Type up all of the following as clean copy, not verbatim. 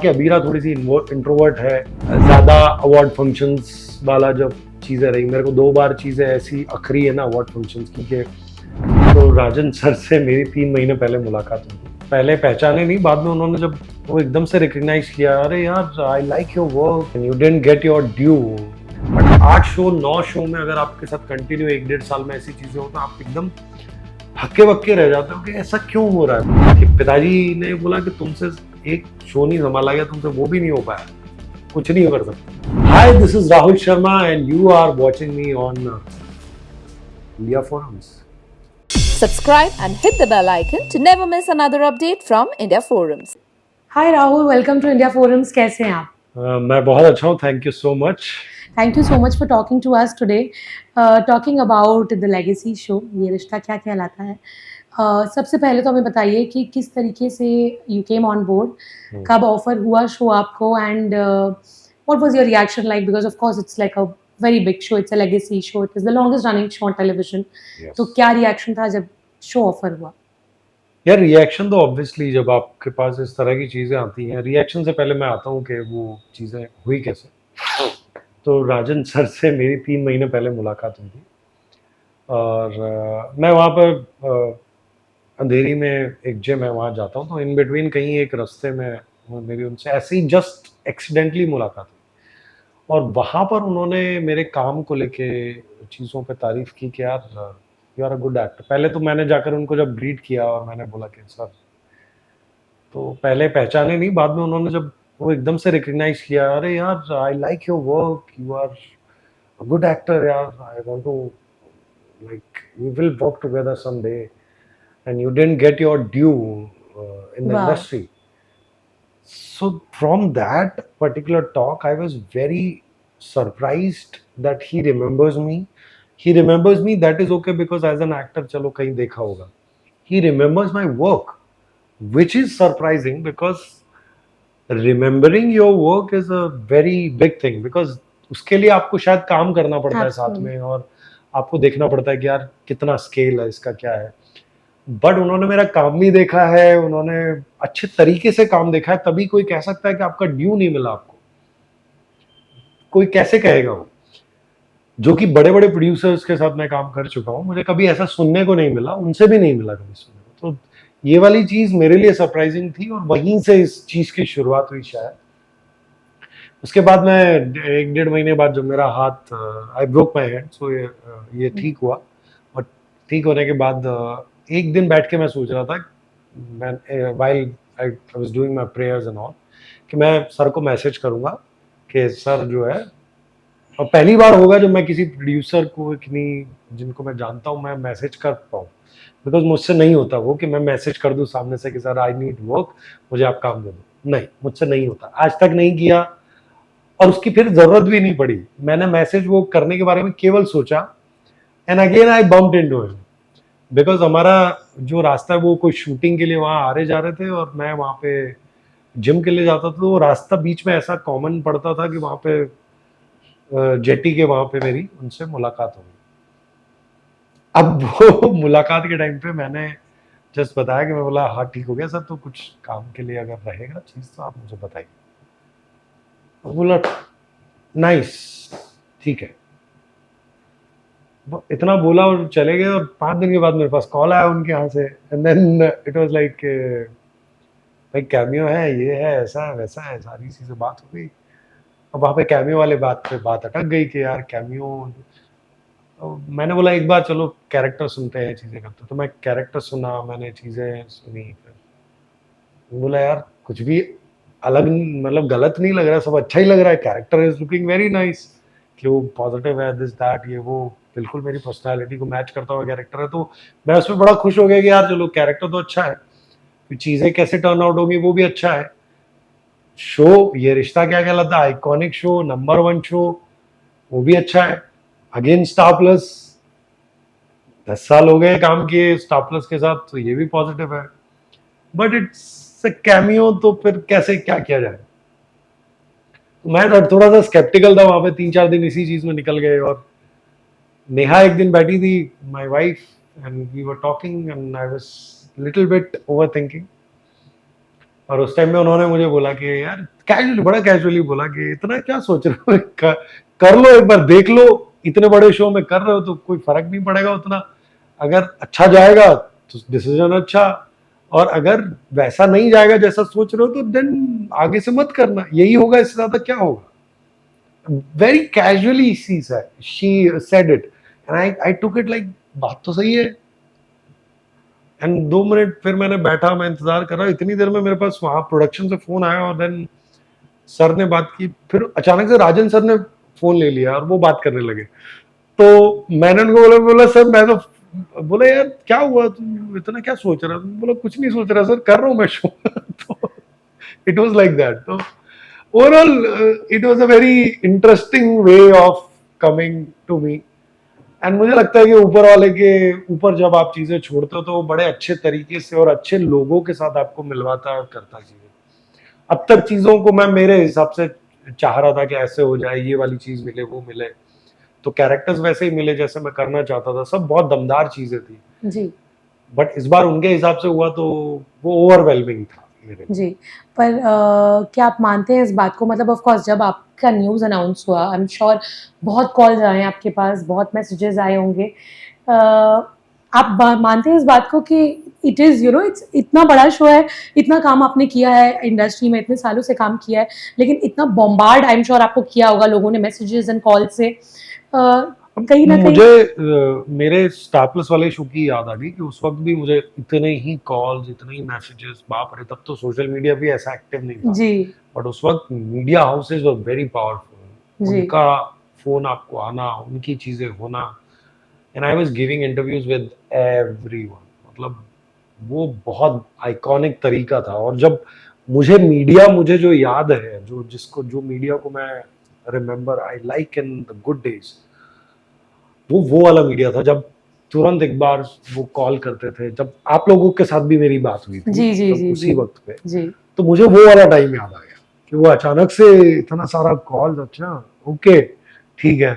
कि अबीरा थोड़ी सी इंट्रोवर्ट है, ज़्यादा अवार्ड फंक्शंस वाला जब चीज़ें रही, मेरे को 2 बार चीज़ें ऐसी अखरी है ना अवार्ड फंक्शंस की कि तो राजन सर से मेरी 3 महीने पहले मुलाकात हुई। पहले पहचाने नहीं, बाद में उन्होंने जब वो एकदम से रिकग्नाइज किया, अरे यार I like your work and you didn't get your due. But 8 show 9 show में अगर आपके साथ कंटिन्यू 1-1.5 साल में ऐसी चीजें हो तो आप एकदम हक्के बक्के रह जाते हो कि ऐसा क्यों हो रहा है। कि पिताजी ने बोला कि तुमसे एक शो नहीं संभाला गया, तुमसे वो भी नहीं हो पाया, कुछ नहीं कर सकते। Hi, this is Rahul Sharma and you are watching me on India forums. Subscribe and hit the bell icon to never miss another update from India Forums. Hi Rahul, welcome to India Forums. कैसे हैं आप? मैं बहुत अच्छा हूँ, thank you so much. Thank you so much for talking to us today, talking about the legacy show, Yeh Rishta Kya Kehlata है। सबसे पहले तो हमें बताइए कि किस तरीके से यू केम ऑन बोर्ड, कब ऑफर हुआ शो आपको, and what was your reaction like, because of course it's like a very big show, it's a legacy show, it is the longest running show on television. तो क्या reaction था जब show offer हुआ? यार reaction तो obviously जब आपके पास इस तरह की चीज़ें आती हैं, रिएक्शन से पहले मैं आता हूँ कि वो चीज़ें हुई कैसे। तो राजन सर से मेरी 3 महीने पहले मुलाकात हुई थी और मैं वहाँ पर अंधेरी में एक जिम है, वहाँ जाता हूँ, तो इन बिटवीन कहीं एक रास्ते में मेरी उनसे ऐसे ही जस्ट एक्सीडेंटली मुलाकात हुई और वहाँ पर उन्होंने मेरे काम को लेके चीज़ों पे तारीफ़ की कि यार you are a good actor. पहले तो मैंने जाकर उनको जब ग्रीट किया और मैंने बोला कि सर, तो पहले पहचाने नहीं, बाद में उन्होंने जब वो एकदम से रिकग्नाइज किया, अरे यार I like your work, you are a good actor यार, I want to like we will work together someday and you didn't get your due in the Wow. Industry. So from that particular talk, I was very surprised that he remembers me. He remembers me, that is okay, because as an actor, चलो कहीं देखा होगा. He remembers my work, which is surprising because remembering your work is a very big thing, because उसके लिए आपको शायद काम करना पड़ता है साथ में, और आपको देखना पड़ता है कि यार कितना स्केल है इसका, क्या है। बट उन्होंने मेरा काम भी देखा है, उन्होंने अच्छे तरीके से काम देखा है, तभी कोई कह सकता है कि आपका ड्यू नहीं मिला आपको। कोई कैसे कहेगा वो, जो कि बड़े बड़े प्रोड्यूसर्स के साथ मैं काम कर चुका हूँ, मुझे कभी ऐसा सुनने को नहीं मिला, उनसे भी नहीं मिला कभी सुनने को। तो ये वाली चीज मेरे लिए सरप्राइजिंग थी और वहीं से इस चीज की शुरुआत हुई शायद। उसके बाद मैं 1-1.5 महीने बाद जब मेरा हाथ, आई ब्रोक माई हैंड, सो ये ठीक हुआ, और ठीक होने के बाद एक दिन बैठ के मैं सोच रहा था, मैं while I was doing my prayers and all, कि मैं सर को मैसेज करूंगा कि सर जो है, और पहली बार होगा जब मैं किसी प्रोड्यूसर को, इतनी जिनको मैं जानता हूँ, मैं मैसेज कर पाऊँ, बिकॉज मुझसे नहीं होता वो कि मैं मैसेज कर दूँ सामने से कि सर आई नीड वर्क, मुझे आप काम दे दो। नहीं, मुझसे नहीं होता, आज तक नहीं किया, और उसकी फिर जरूरत भी नहीं पड़ी। मैंने मैसेज वो करने के बारे में केवल सोचा, and again I bumped into him, because हमारा जो रास्ता है वो कोई शूटिंग के लिए वहाँ आ रहे जा रहे थे, और मैं वहाँ पे जिम के लिए जाता था, तो वो रास्ता बीच में ऐसा कॉमन पड़ता था कि वहाँ पे जेटी के वहाँ पे मेरी उनसे मुलाकात हो गई। अब वो मुलाकात के टाइम पे मैंने जस्ट बताया कि मैं बोला हाँ ठीक हो गया सर, तो कुछ काम के लिए अगर रहेगा चीज़ तो आप मुझे बताइए। बोला नाइस, ठीक है। इतना बोला और चले गए, और 5 दिन के बाद मेरे पास कॉल आया उनके यहाँ से, and then it was like भाई कैमियो है, ये है, ऐसा है, वैसा है, सारी चीज़ें बात हो गई। अब वहाँ पे कैमियो वाले बात पे बात अटक गई कि यार कैमियो, तो मैंने बोला एक बार चलो कैरेक्टर सुनते हैं, चीज़ें करते। तो मैं कैरेक्टर सुना, मैंने चीज़ें सुनी, फिर बोला यार कुछ भी अलग, मतलब गलत नहीं लग रहा, सब अच्छा ही लग रहा है, character is looking very nice, कि वो पॉजिटिव है, दिस दैट, ये वो बिल्कुल मेरी पर्सनालिटी को मैच करता हुआ कैरेक्टर है। तो मैं उसमें बड़ा खुश हो गया कि यार चलो कैरेक्टर तो अच्छा है, फिर चीज़ें कैसे टर्न आउट होगी वो भी अच्छा है। शो ये रिश्ता क्या कहलाता है, आइकॉनिक शो, नंबर 1 शो, वो भी अच्छा है। अगेन स्टार प्लस, 10 साल हो गए काम किए स्टार प्लस के साथ, तो ये भी पॉजिटिव है। बट इट्स अ कैमियो, तो फिर कैसे क्या किया जाए। मैं थोड़ा सा स्केप्टिकल था वहां पे, 3-4 दिन इसी चीज में निकल गए। और नेहा एक दिन बैठी थी, my wife, and we were talking and I was little bit over thinking. और उस टाइम में उन्होंने मुझे बोला कि यार कैजुअली, बड़ा कैजुअली बोला कि इतना क्या सोच रहे हो, कर लो एक बार, देख लो, इतने बड़े शो में कर रहे हो तो कोई फर्क नहीं पड़ेगा उतना, अगर अच्छा जाएगा तो डिसीजन अच्छा, और अगर वैसा नहीं जाएगा जैसा सोच रहे हो तो देन आगे से मत करना, यही होगा, इससे ज्यादा क्या होगा। Very casually she said it and I took it like बात तो सही है। एंड 2 मिनट फिर मैंने बैठा, मैं इंतजार कर रहा, इतनी देर में मेरे पास वहां प्रोडक्शन से फोन आया और देन सर ने बात की, फिर अचानक से राजन सर ने फोन ले लिया और वो बात करने लगे। तो मैंने उनको बोला सर मैं तो, बोले यार क्या हुआ, तुम इतना क्या सोच रहा, बोला कुछ नहीं सोच रहा सर, कर रहा हूँ मैं शो। तो इट वाज लाइक दैट। तो overall it was a very interesting way of coming to me. And मुझे लगता है कि ऊपर वाले के ऊपर जब आप चीजें छोड़ते हो तो वो बड़े अच्छे तरीके से और अच्छे लोगों के साथ आपको मिलवाता है और करता चीजें। अब तक चीजों को मैं मेरे हिसाब से चाह रहा था कि ऐसे हो जाए, ये वाली चीज मिले, वो मिले, तो कैरेक्टर्स वैसे ही मिले जैसे मैं करना चाहता था, सब बहुत दमदार चीजें थी। जी बट इस बार उनके हिसाब से हुआ तो वो ओवरवेलमिंग था मेरे लिए। जी। पर क्या आप मानते हैं इस बात को, मतलब ऑफ कोर्स जब आपका न्यूज़ अनाउंस हुआ, आई एम श्योर बहुत कॉल्स आए हैं आपके पास, बहुत मैसेजेस आए होंगे, आप मानते हैं इस बात को कि इट इज़ इट्स इतना बड़ा शो है, इतना काम आपने किया है इंडस्ट्री में, इतने सालों से काम किया है, लेकिन इतना बॉम्बार्ड आई एम श्योर आपको किया होगा लोगों ने मैसेजेस एंड कॉल से, कहीं ना कहीं। मुझे मेरे स्टार प्लस वाले शो की याद आ गई कि उस वक्त भी मुझे इतने ही कॉल्स, इतने ही मैसेजेस, बाप रे, तब तो सोशल मीडिया भी ऐसा एक्टिव नहीं था। जी बट उस वक्त media houses were very powerful, जी उनका फोन आपको आना, उनकी चीजें होना, and I was giving interviews with everyone, मतलब वो बहुत आइकॉनिक तरीका था। और जब मुझे जो याद है, जो मीडिया को मैं remember I like in the good days, वो वाला मीडिया था जब तुरंत एक बार वो कॉल करते थे, जब आप लोगों के साथ भी मेरी बात हुई थी जी जी तब जी उसी जी वक्त पे, जी तो मुझे वो वाला टाइम याद आ गया कि वो अचानक से इतना सारा कॉल, अच्छा ओके ठीक है,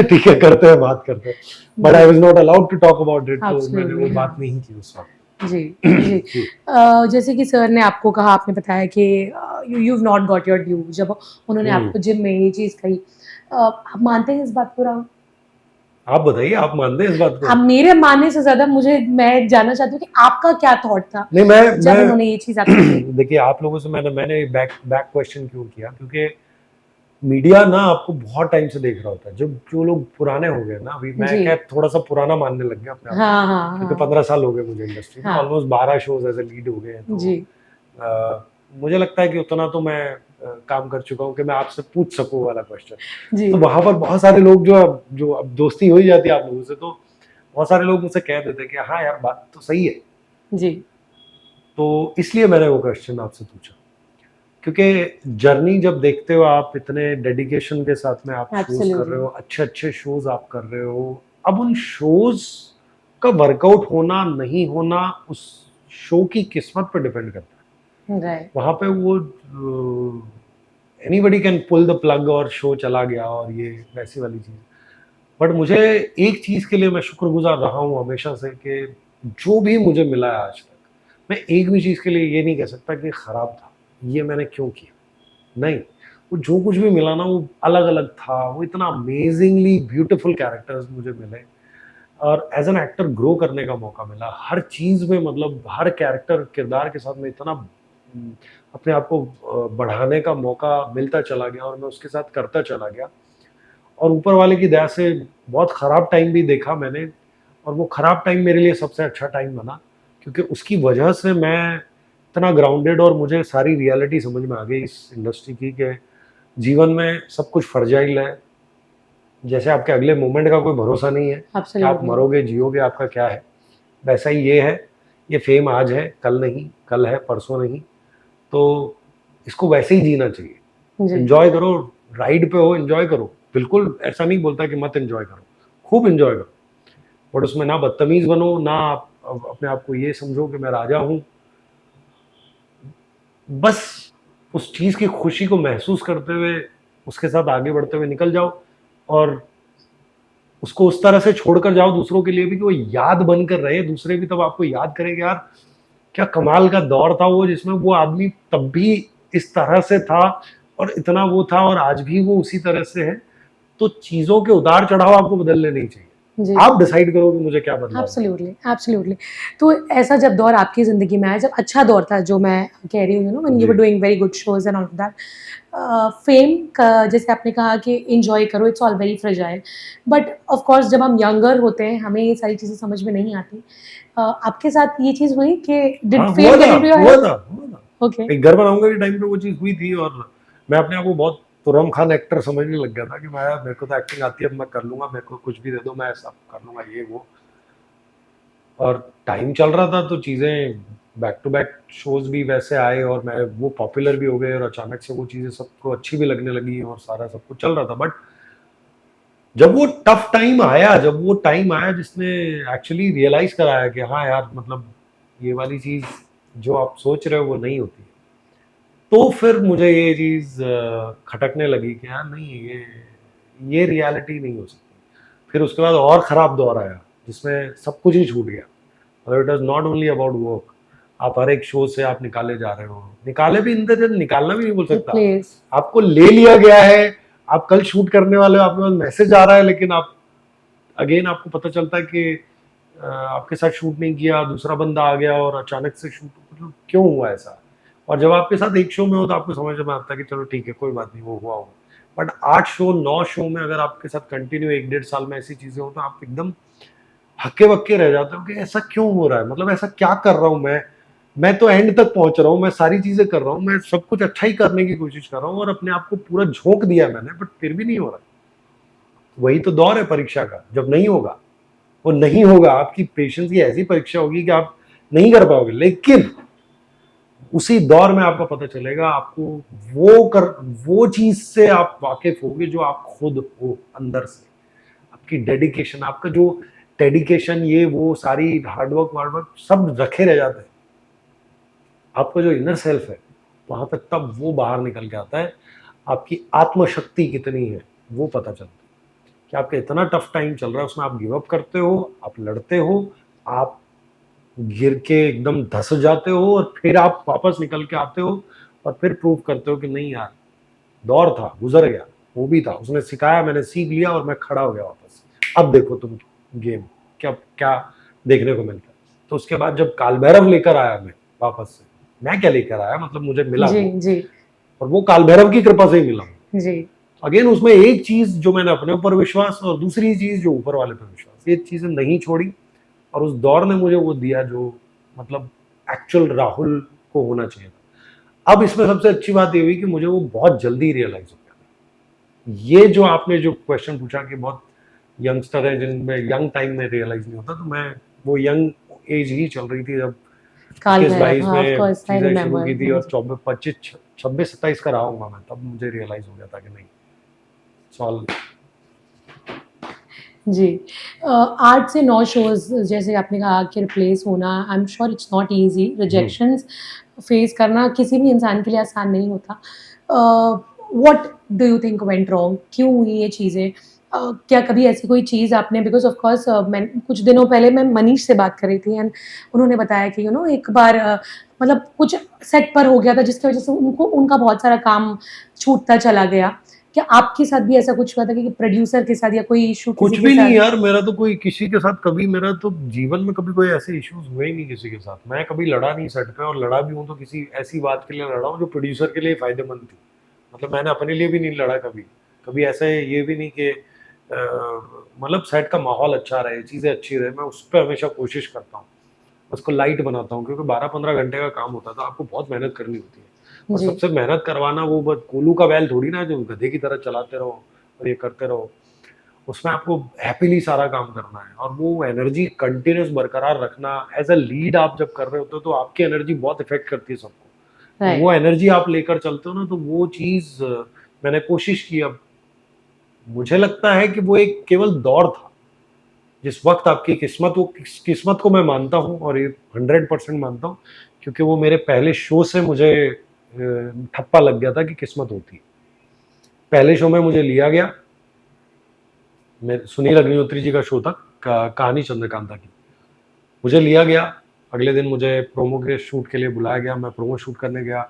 ठीक है करते हैं, बात करते हैं, but I was not allowed to talk about it, तो मैंने Absolutely, वो बात हाँ। नहीं की उस वक्त। जी जी। जी। जैसे कि सर ने आपको कहा, आपने बताया कि you not got your due, जब उन्होंने आपको जिम में ये चीज़ कही, आप मानते हैं इस बात को राहुल? आप बताइए, आप मानते हैं इस बात को? अब मेरे मानने से ज़्यादा मैं जानना चाहती हूँ कि आपका क्या थॉट था नहीं, जब उन्होंने ये चीज़ आपको कही? देखिए, आप लोगों से मैंने बैक क्वेश्चन क्यों किया, क्योंकि मीडिया ना आपको बहुत टाइम से देख रहा होता है, जब जो लोग पुराने हो गए ना, अभी मैं जी। क्या थोड़ा सा पुराना मानने लग गया अपने आप को, हाँ हाँ क्योंकि हाँ 15 साल हो गए मुझे इंडस्ट्री में, हाँ almost 12 shows as a lead हो गए हैं, तो जी मुझे लगता है कि उतना तो मैं काम कर चुका हूँ कि मैं आपसे पूछ सकूँ वाला क्वेश्चन। जी तो वहां पर बहुत सारे लोग जो अब दोस्ती हो ही जाती है आप लोगों से, तो बहुत सारे लोग मुझसे कह देते कि हाँ यार बात तो सही है, जी तो इसलिए मैंने वो क्वेश्चन आपसे पूछा, क्योंकि जर्नी जब देखते हो आप, इतने डेडिकेशन के साथ में आप शोज कर रहे हो, अच्छे अच्छे शोज आप कर रहे हो, अब उन शोज का वर्कआउट होना नहीं होना उस शो की किस्मत पर डिपेंड करता है। राइट वहां पे वो anybody can pull the plug और शो चला गया और ये वैसी वाली चीज। बट मुझे एक चीज के लिए मैं शुक्रगुजार रहा हूँ हमेशा से कि जो भी मुझे मिला है आज तक, मैं एक भी चीज के लिए ये नहीं कह सकता कि खराब था, ये मैंने क्यों किया, नहीं, वो जो कुछ भी मिला ना वो अलग अलग था, वो इतना अमेजिंगली ब्यूटीफुल कैरेक्टर्स मुझे मिले, और एज एन एक्टर ग्रो करने का मौका मिला हर चीज में, मतलब हर कैरेक्टर किरदार के साथ में इतना अपने आप को बढ़ाने का मौका मिलता चला गया और मैं उसके साथ करता चला गया। और ऊपर वाले की दया से बहुत ख़राब टाइम भी देखा मैंने, और वो ख़राब टाइम मेरे लिए सबसे अच्छा टाइम बना, क्योंकि उसकी वजह से मैं इतना ग्राउंडेड और मुझे सारी रियलिटी समझ में आ गई इस इंडस्ट्री की कि जीवन में सब कुछ फ्रजाइल है, जैसे आपके अगले मोमेंट का कोई भरोसा नहीं है कि आप एब्सोल्युटली मरोगे जियोगे आपका क्या है, वैसा ही ये है, ये फेम आज है कल नहीं, कल है परसों नहीं, तो इसको वैसे ही जीना चाहिए। जी एंजॉय करो, राइड पे हो एंजॉय करो, बिल्कुल ऐसा नहीं बोलता कि मत एंजॉय करो, खूब एंजॉय करो, बट उसमें ना बदतमीज बनो, ना आप अपने आप को ये समझो कि मैं राजा हूँ, बस उस चीज़ की खुशी को महसूस करते हुए उसके साथ आगे बढ़ते हुए निकल जाओ, और उसको उस तरह से छोड़कर जाओ दूसरों के लिए भी कि वो याद बनकर रहे, दूसरे भी तब आपको याद करेंगे यार क्या कमाल का दौर था वो, जिसमें वो आदमी तब भी इस तरह से था और इतना वो था, और आज भी वो उसी तरह से है। तो चीजों के उतार चढ़ाव आपको बदलने नहीं चाहिए, जी आप डिसाइड करो कि मुझे क्या बदलाव करना है। Absolutely absolutely. तो ऐसा जब दौर आपकी ज़िंदगी में आया, जब अच्छा दौर था, जो मैं कह रही हूँ, you know, when you were जी। Doing very good shows and all of that, fame का जैसे आपने कहा कि एन्जॉय करो, it's all very fragile, but of course जब हम यंगर होते हैं हमें ये सारी चीज़ें समझ में नहीं आती। आपके साथ ये चीज़ हुई कि डिड हाँ, फेम गेट इनटू योर हुआ हेड? था, हुआ था। ओके। एक घर बनाऊंगा के टाइम पे वो चीज हुई थी, और मैं अपने आप को बहुत तुरम खान एक्टर समझने लग गया था कि मैं, मेरे को तो एक्टिंग आती है, अब मैं कर लूंगा, मेरे को कुछ भी दे दो मैं सब कर लूंगा, ये वो। और टाइम चल रहा था तो चीजें बैक टू बैक शोज भी वैसे आए, और मैं वो पॉपुलर भी हो गए, और अचानक से वो चीजें सबको अच्छी भी लगने लगी, और सारा सब कुछ चल रहा था। बट जब वो टफ टाइम आया, जब वो टाइम आया जिसने एक्चुअली रियलाइज कराया कि हाँ यार, मतलब ये वाली चीज जो आप सोच रहे हो वो नहीं होती, तो फिर मुझे ये चीज खटकने लगी कि यार नहीं, ये रियलिटी नहीं हो सकती। फिर उसके बाद और खराब दौर आया जिसमें सब कुछ ही छूट गया, और it is not only about work. आप हर एक शो से आप निकाले जा रहे हो, निकाले भी, इन द निकालना भी नहीं बोल सकता, रिप्लेस। आपको ले लिया गया है। आप कल शूट करने वाले हो, आपके पास मैसेज आ रहा है, लेकिन आप अगेन आपको पता चलता है कि आपके साथ शूट नहीं किया, दूसरा बंदा आ गया और अचानक से शूट, मतलब क्यों हुआ ऐसा। और जब आपके साथ एक शो में हो तो आपको समझ में आता है कि चलो ठीक है, कोई बात नहीं, वो हुआ हो। बट 8 शो 9 शो में अगर आपके साथ कंटिन्यू 1 1.5 साल में ऐसी चीजें हो, तो आप एकदम हक्के बक्के रह जाते हो कि ऐसा क्यों हो रहा है, मतलब ऐसा क्या कर रहा हूँ मैं तो एंड तक पहुंच रहा हूँ, मैं सारी चीजें कर रहा हूँ, मैं सब कुछ अच्छा ही करने की कोशिश कर रहा हूँ, और अपने आप को पूरा झोंक दिया मैंने, बट फिर भी नहीं हो रहा। वही तो दौर है परीक्षा का, जब नहीं होगा, वो नहीं होगा, आपकी पेशेंस की ऐसी परीक्षा होगी कि आप नहीं कर पाओगे। लेकिन उसी दौर में आपको पता चलेगा, आपको वो चीज से आप वाकिफ होगे जो आप खुद हो अंदर से। आपकी डेडिकेशन, आपका जो डेडिकेशन, ये वो सारी हार्डवर्क सब रखे रह जाते हैं। आपका जो इनर सेल्फ है वहां पे तब वो बाहर निकल के आता है। आपकी आत्मशक्ति कितनी है वो पता चलता है कि आपका इतना टफ टाइम चल रहा है, उसमें आप गिव अप करते हो, आप लड़ते हो, आप गिर के एकदम धस जाते हो, और फिर आप वापस निकल के आते हो, और फिर प्रूव करते हो कि नहीं यार, दौर था, गुजर गया, वो भी था, उसने सिखाया, मैंने सीख लिया, और मैं खड़ा हो गया वापस। अब देखो तुम गेम क्या क्या देखने को मिलता है। तो उसके बाद जब काल भैरव लेकर आया मैं वापस से, मैं क्या लेकर आया, मतलब मुझे मिला जी वो, जी और वो काल भैरव की कृपा से ही मिला। जी। अगेन उसमें एक चीज जो मैंने अपने ऊपर विश्वास, और दूसरी चीज जो ऊपर वाले पर विश्वास, ये चीजें नहीं छोड़ी, और उस दौर ने मुझे वो दिया जो मतलब एक्चुअल राहुल को होना चाहिए था। अब इसमें सबसे अच्छी बात ये हुई कि मुझे वो बहुत जल्दी रियलाइज हो गया। ये जो आपने जो क्वेश्चन पूछा कि बहुत यंगस्टर है जिनमें यंग टाइम में रियलाइज नहीं होता, तो मैं, वो यंग एज ही चल रही थी जब काल 21 22 भैरव, हाँ, ऑफ में कोर्स आई चीजें शुरू की थी, रिमेंबर। और 24 25 26 27 का रहा हूँगा मैं, तब मुझे रियलाइज हो गया था कि नहीं, सॉल्व। जी। 8 से 9 शोज़ जैसे आपने कहा कि रिप्लेस होना, I am sure it's not easy. Rejections face करना किसी भी इंसान के लिए आसान नहीं होता। What do you think went wrong? क्यों हुई ये चीज़ें? क्या कभी ऐसी कोई चीज़ आपने, बिकॉज़ ऑफ कोर्स मैं कुछ दिनों पहले मैं मनीष से बात कर रही थी, एंड उन्होंने बताया कि यू नो एक बार मतलब कुछ सेट पर हो गया था जिसकी वज़ह से उनको उनका बहुत सारा काम छूटता चला गया। क्या आपके साथ भी ऐसा कुछ हुआ था कि प्रोड्यूसर के साथ या कोई इशू कुछ किसी के भी नहीं साथ? यार, मेरा तो कोई किसी के साथ कभी, मेरा तो जीवन में कभी कोई ऐसे इश्यूज हुए ही नहीं किसी के साथ। मैं कभी लड़ा नहीं सेट पे, और लड़ा भी हूँ तो किसी ऐसी बात के लिए लड़ा हूँ जो प्रोड्यूसर के लिए फायदेमंद थी। मतलब मैंने अपने लिए भी नहीं लड़ा कभी। कभी ऐसा ये भी नहीं कि मतलब सेट का माहौल अच्छा रहे, चीज़ें अच्छी रहे, मैं उस पर हमेशा कोशिश करता हूँ, उसको लाइट बनाता हूँ, क्योंकि 12 15 घंटे का काम होता था, आपको बहुत मेहनत करनी होती है। और जी। सबसे मेहनत करवाना वो बस कोलू का बैल थोड़ी ना, जो गधे की तरह चलाते रहो और ये करते रहो। उसमें आपको हैप्पीली सारा काम करना है, और वो एनर्जी कंटिन्यूस बरकरार रखना। एज अ लीड आप जब कर रहे होते हो तो आपकी एनर्जी बहुत इफेक्ट करती है सबको। तो राइट। वो एनर्जी आप लेकर चलते हो ना, तो वो चीज मैंने कोशिश की। अब मुझे लगता है कि वो एक केवल दौर था, जिस वक्त आपकी किस्मत, वो किस्मत को मैं मानता हूँ, और ये 100% मानता हूँ, क्योंकि वो मेरे पहले शो से मुझे ठप्पा लग गया था कि किस्मत होती है। पहले शो में मुझे लिया गया, सुनील अग्निहोत्री जी का शो था, कहानी चंद्रकांता की, मुझे लिया गया। अगले दिन मुझे प्रोमो के शूट के लिए बुलाया गया, मैं प्रोमो शूट करने गया।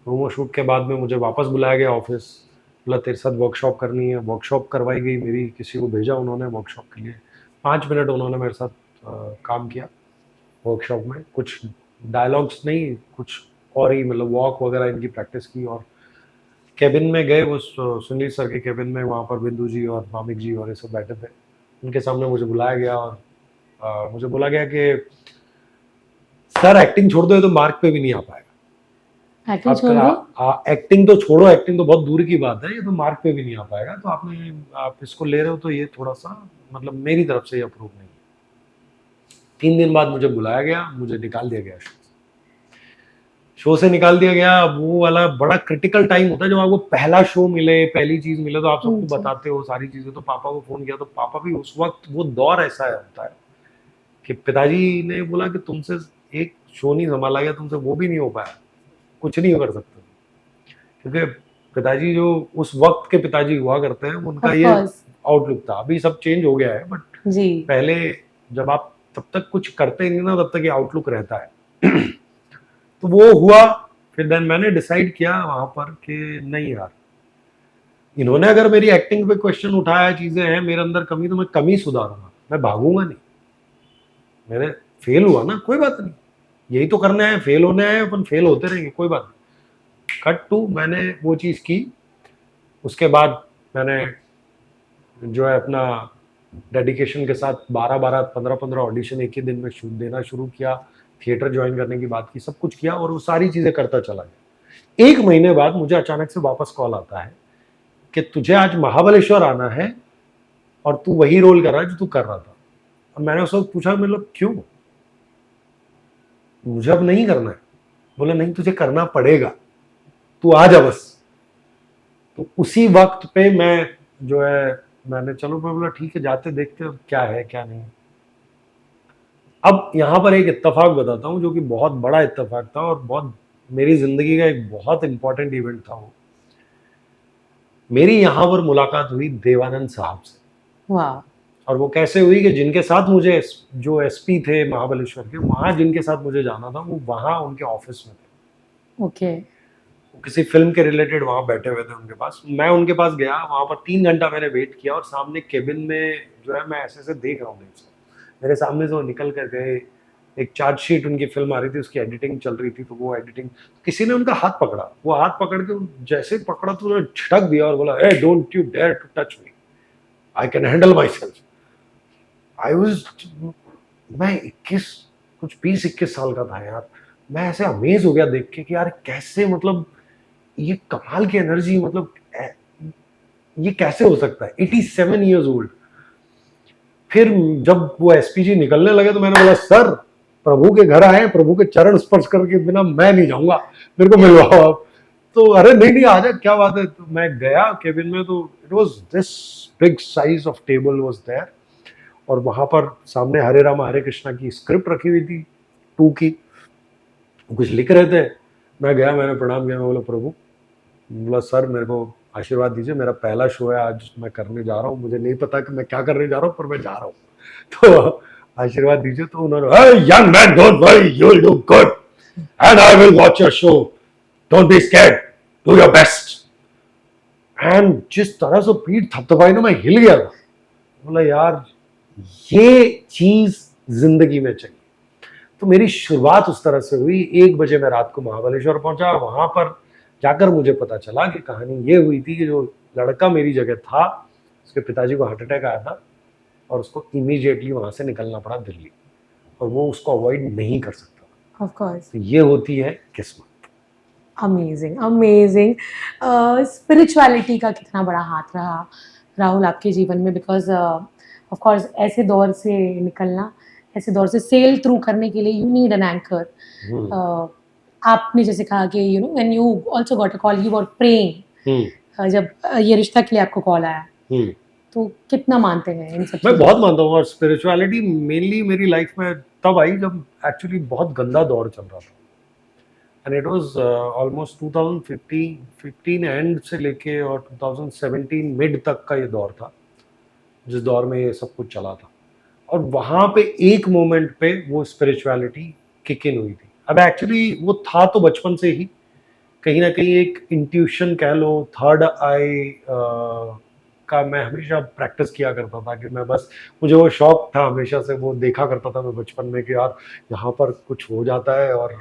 प्रोमो शूट के बाद में मुझे वापस बुलाया गया ऑफिस, बोला तेरे साथ वर्कशॉप करनी है। वर्कशॉप करवाई गई मेरी, किसी को भेजा उन्होंने वर्कशॉप के लिए। 5 मिनट उन्होंने मेरे साथ काम किया वर्कशॉप में, कुछ डायलॉग्स नहीं, कुछ और ही मतलब वॉक वगैरह इनकी प्रैक्टिस की। और केबिन में गए, वो सुनील सर के केबिन में, वहाँ पर बिंदु जी और मामिक जी और ये सब बैठे थे। उनके सामने मुझे बुलाया गया और मुझे बोला गया कि सर एक्टिंग छोड़ दो, ये तो मार्क पे भी नहीं आ पाएगा। एक्टिंग छोड़ दो। एक्टिंग तो छोड़ो, एक्टिंग तो बहुत दूर की बात है, ये तो मार्क पे भी नहीं आ पाएगा। तो आप इसको ले रहे हो तो ये थोड़ा सा मतलब मेरी तरफ से ये अप्रूव नहीं। 3 दिन बाद मुझे बुलाया गया, मुझे निकाल दिया गया शो से निकाल दिया गया। वो वाला बड़ा क्रिटिकल टाइम होता है जब आपको पहला शो मिले, पहली चीज मिले, तो आप सबको बताते हो सारी चीजें। तो पापा को फोन किया तो पापा भी उस वक्त, वो दौर ऐसा होता है कि पिताजी ने बोला कि तुमसे एक शो नहीं संभाला गया, तुमसे वो भी नहीं हो पाया, कुछ नहीं कर सकते। क्योंकि पिताजी जो उस वक्त के पिताजी हुआ करते हैं, उनका ये आउटलुक था। अभी सब चेंज हो गया है, बट जी पहले जब आप तब तक कुछ करते नहीं ना, तब तक ये आउटलुक रहता है। तो वो हुआ। फिर देन मैंने डिसाइड किया वहां पर कि नहीं यार, इन्होंने अगर मेरी एक्टिंग पे क्वेश्चन उठाया, चीजें हैं मेरे अंदर कमी, तो मैं कमी सुधारूंगा, मैं भागूंगा नहीं। मेरे फेल हुआ ना, कोई बात नहीं, यही तो करना है, फेल होना है, अपन फेल होते रहेंगे, कोई बात नहीं। कट टू मैंने वो चीज की। उसके बाद मैंने जो है अपना डेडिकेशन के साथ 12-12, 15-15 ऑडिशन एक ही दिन में शूट देना शुरू किया। थिएटर ज्वाइन करने की बात की, सब कुछ किया और वो सारी चीजें करता चला गया। 1 महीने बाद मुझे अचानक से वापस कॉल आता है कि तुझे आज महाबलेश्वर आना है और तू वही रोल कर रहा है जो तू कर रहा था। और मैंने उस वक्त पूछा, मतलब क्यों, मुझे अब नहीं करना है। बोले नहीं, तुझे करना पड़ेगा, तू आ जा बस। तो उसी वक्त पे मैं जो है मैंने चलो, मैं बोला ठीक है, जाते देखते अब क्या है क्या नहीं। अब यहाँ पर एक इत्तेफाक बताता हूँ जो कि बहुत बड़ा इत्तेफाक था और बहुत मेरी जिंदगी का एक बहुत इंपॉर्टेंट इवेंट था वो। मेरी यहाँ पर मुलाकात हुई देवानंद साहब से। वाह। और वो कैसे हुई कि जिनके साथ मुझे जो एसपी थे महाबलेश्वर के, वहाँ जिनके साथ मुझे जाना था, वो वहाँ उनके ऑफिस में थे। ओके। किसी फिल्म के रिलेटेड वहाँ बैठे हुए थे उनके पास। मैं उनके पास गया, वहाँ पर 3 घंटा मैंने वेट किया और सामने केबिन में जो है मैं ऐसे ऐसे देख रहा हूँ, मेरे सामने से वो निकल कर गए। एक चार्जशीट उनकी फिल्म आ रही थी, उसकी एडिटिंग चल रही थी, तो वो एडिटिंग, किसी ने उनका हाथ पकड़ा, वो हाथ पकड़ के जैसे पकड़ा तो उन्होंने झटक दिया और बोला, hey, don't you dare to touch me, I can handle myself। I was, मैं 20-21 साल का था यार। मैं ऐसे अमेज हो गया देख के कि यार कैसे, मतलब ये कमाल की एनर्जी, मतलब ये कैसे हो सकता है। 87 years old। फिर जब वो एसपीजी निकलने लगे तो मैंने बोला, सर प्रभु के घर आए, प्रभु के चरण स्पर्श करके बिना मैं नहीं जाऊंगा, मेरे को मिलवाओ आप। तो अरे नहीं नहीं, आ जा, क्या बात है। तो मैं गया केबिन में, तो it was this big size of table was there, और वहां पर सामने हरे राम हरे कृष्णा की स्क्रिप्ट रखी हुई थी 2 की, कुछ लिख रहे थे। मैं गया, मैंने प्रणाम किया, मैं बोला प्रभु, बोला सर मेरे को आशीर्वाद दीजिए, मेरा पहला शो है आज, मैं करने जा रहा हूँ, मुझे नहीं पता कि मैं क्या करने जा रहा हूँ, पर मैं जा रहा हूँ, तो आशीर्वाद दीजिए। तो उन्होंने, young man don't worry, you will do good and I will watch your show, don't be scared, do your best. And जिस तरह से पीठ थपथपाई ना, मैं हिल गया था। बोला यार ये चीज जिंदगी में चाहिए। तो मेरी शुरुआत उस तरह से हुई। 1 बजे मैं रात को महाबलेश्वर पहुंचा। वहां पर जाकर मुझे पता चला कि कहानी ये हुई थी कि जो लड़का मेरी जगह था, उसके पिताजी को हार्ट अटैक आया था और उसको इमीडिएटली वहां से निकलना पड़ा दिल्ली, और वो उसको अवॉइड नहीं कर सकता। Of course. तो ये होती है किस्मत। Amazing amazing. स्पिरिचुअलिटी का कितना बड़ा हाथ रहा राहुल आपके जीवन में, बिकॉज ऑफ कोर्स ऐसे दौर से निकलना, ऐसे दौर से सेल थ्रू करने के लिए यू नीड एन एंकर। आपने जैसे कहा कि you know when you also got a call, you were praying, जब ये रिश्ता के लिए आपको कॉल आया, तो कितना मानते हैं इन सब मैं चीज़ों बहुत मानता हूँ। और स्पिरिचुअलिटी मेनली मेरी लाइफ में तब आई जब एक्चुअली बहुत गंदा दौर चल रहा था, and it was almost 2015 and से लेके और 2017 मिड तक का ये दौर था, जिस दौर में ये सब कुछ चला था। और वहाँ पे एक मोमेंट पे वो स्पिरिचुअलिटी किक इन हुई थी। अब एक्चुअली वो था तो बचपन से ही, कहीं ना कहीं एक इंट्यूशन कह लो, थर्ड आई का मैं हमेशा प्रैक्टिस किया करता था कि मैं बस, मुझे वो शौक था हमेशा से, वो देखा करता था मैं बचपन में कि यार यहाँ पर कुछ हो जाता है, और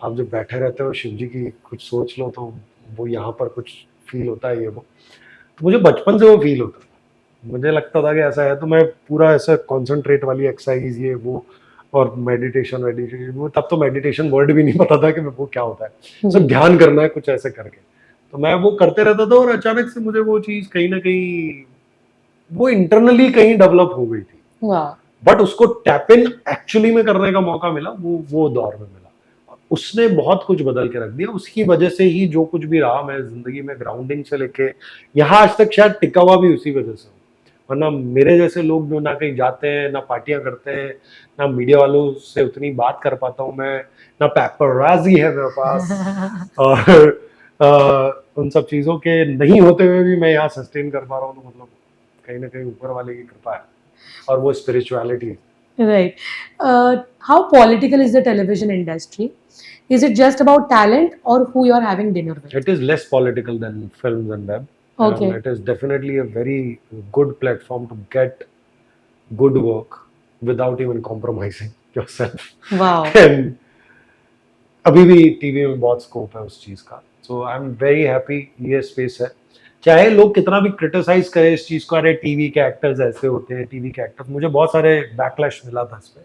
आप जब बैठे रहते हो शिव जी की कुछ सोच लो तो वो यहाँ पर कुछ फील होता है, ये वो, तो मुझे बचपन से वो फील होता था। मुझे लगता था कि ऐसा है, तो मैं पूरा ऐसा कॉन्सेंट्रेट वाली एक्सरसाइज ये वो, और मेडिटेशन मेडिटेशन वो, तब तो मेडिटेशन वर्ड भी नहीं पता था कि वो क्या होता है, सब ध्यान करना है कुछ ऐसे करके, तो मैं वो करते रहता था, और अचानक से मुझे वो चीज कहीं ना कहीं वो इंटरनली कहीं डेवलप हो गई थी। वाह, बट उसको टैप इन एक्चुअली में करने का मौका मिला वो दौर में मिला, उसने बहुत कुछ बदल के रख दिया। उसकी वजह से ही जो कुछ भी रहा मैं जिंदगी में, ग्राउंडिंग से लेके यहाँ आज तक, शायद टिका हुआ भी उसी वजह से हूँ। वरना मेरे जैसे लोग जो ना कहीं जाते हैं, ना पार्टियां करते हैं, ना मीडिया वालों से उतनी बात कर पाता हूँ मैं, ना पेपराजी है मेरे पास, और उन सब चीज़ों के नहीं होते हुए भी मैं यहाँ सस्टेन कर पा रहा हूँ, तो मतलब कहीं ना कहीं ऊपर वाले की कृपा है, और वो स्पिरिचुअलिटी है। right. How political is the television industry? Is it just about talent or who you're having dinner with? It is less political than films and web. Okay. And it is definitely a very good platform to get good work without even compromising yourself. Wow. And अभी भी TV में बहुत scope है उस चीज का, सो I am very happy ये space है। चाहे लोग कितना भी क्रिटिसाइज करें इस चीज को, अरे टीवी के एक्टर्स ऐसे होते हैं, टीवी के एक्टर्स, मुझे बहुत सारे बैकलैश मिला था इस पे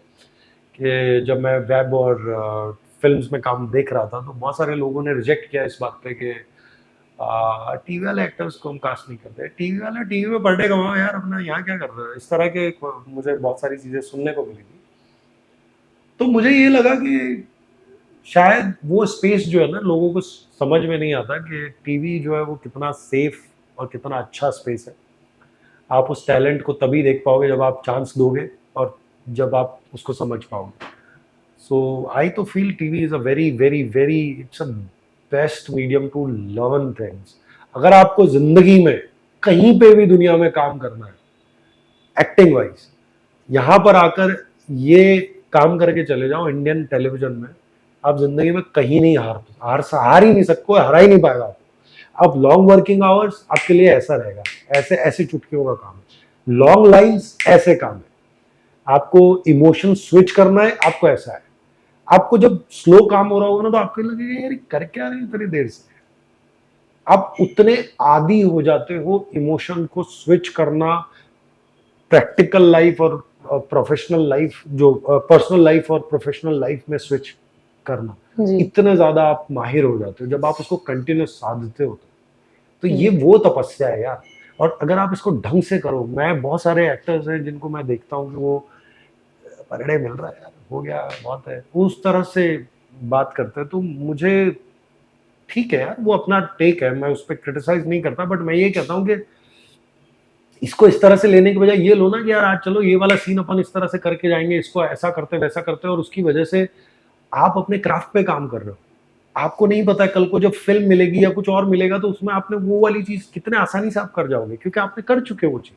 कि जब मैं वेब और फिल्म्स में काम देख रहा था, तो बहुत सारे लोगों ने रिजेक्ट किया इस बात पे कि टीवी वाले एक्टर्स को हम कास्ट नहीं करते, टीवी वाला टीवी में पर डे कमाओ यार, अपना यहाँ क्या कर रहे हो, इस तरह के मुझे बहुत सारी चीजें सुनने को मिली थी। तो मुझे ये लगा कि शायद वो स्पेस जो है ना, लोगों को समझ में नहीं आता कि टीवी जो है वो कितना सेफ और कितना अच्छा स्पेस है। आप उस टैलेंट को तभी देख पाओगे जब आप चांस दोगे और जब आप उसको समझ पाओगे। सो आई तो feel TV is a very very very, it's a best medium to learn things. अगर आपको जिंदगी में कहीं पे भी दुनिया में काम करना है एक्टिंग वाइज, यहाँ पर आकर ये काम करके चले जाओ इंडियन टेलीविजन में, आप जिंदगी में कहीं नहीं हार ही नहीं सकते, हरा ही नहीं पाएगा आपको। अब लॉन्ग वर्किंग आवर्स आपके लिए ऐसा रहेगा, ऐसे ऐसे चुटकियों का काम है, लॉन्ग लाइंस ऐसे काम है, आपको इमोशन स्विच करना है आपको ऐसा है, आपको जब स्लो काम हो रहा होगा ना तो आपको लगेगा यार कर क्या रहे इतनी देर से, आप उतने आदी हो जाते हो इमोशन को स्विच करना, प्रैक्टिकल लाइफ और प्रोफेशनल लाइफ, जो पर्सनल लाइफ और प्रोफेशनल लाइफ में स्विच करना, जी. इतने ज्यादा आप माहिर हो जाते हो जब आप उसको कंटिन्यूस साधते हो। तो ये वो तपस्या है यार, और अगर आप इसको ढंग से करो, मैं बहुत सारे एक्टर्स हैं जिनको मैं देखता हूँ कि वो पर डे मिल रहा है यार, हो गया बहुत है, उस तरह से बात करते हैं, तो मुझे ठीक है यार, वो अपना टेक है, मैं उस पर क्रिटिसाइज नहीं करता, बट मैं ये कहता हूँ कि इसको इस तरह से लेने की बजाय ये लो ना कि यार आज चलो ये वाला सीन अपन इस तरह से करके जाएंगे, इसको ऐसा करते वैसा करते, और उसकी वजह से आप अपने क्राफ्ट पे काम कर रहे हो। आपको नहीं पता कल को जब फिल्म मिलेगी या कुछ और मिलेगा तो उसमें आपने वो वाली चीज कितने आसानी से आप कर जाओगे, क्योंकि आपने कर चुके वो चीज।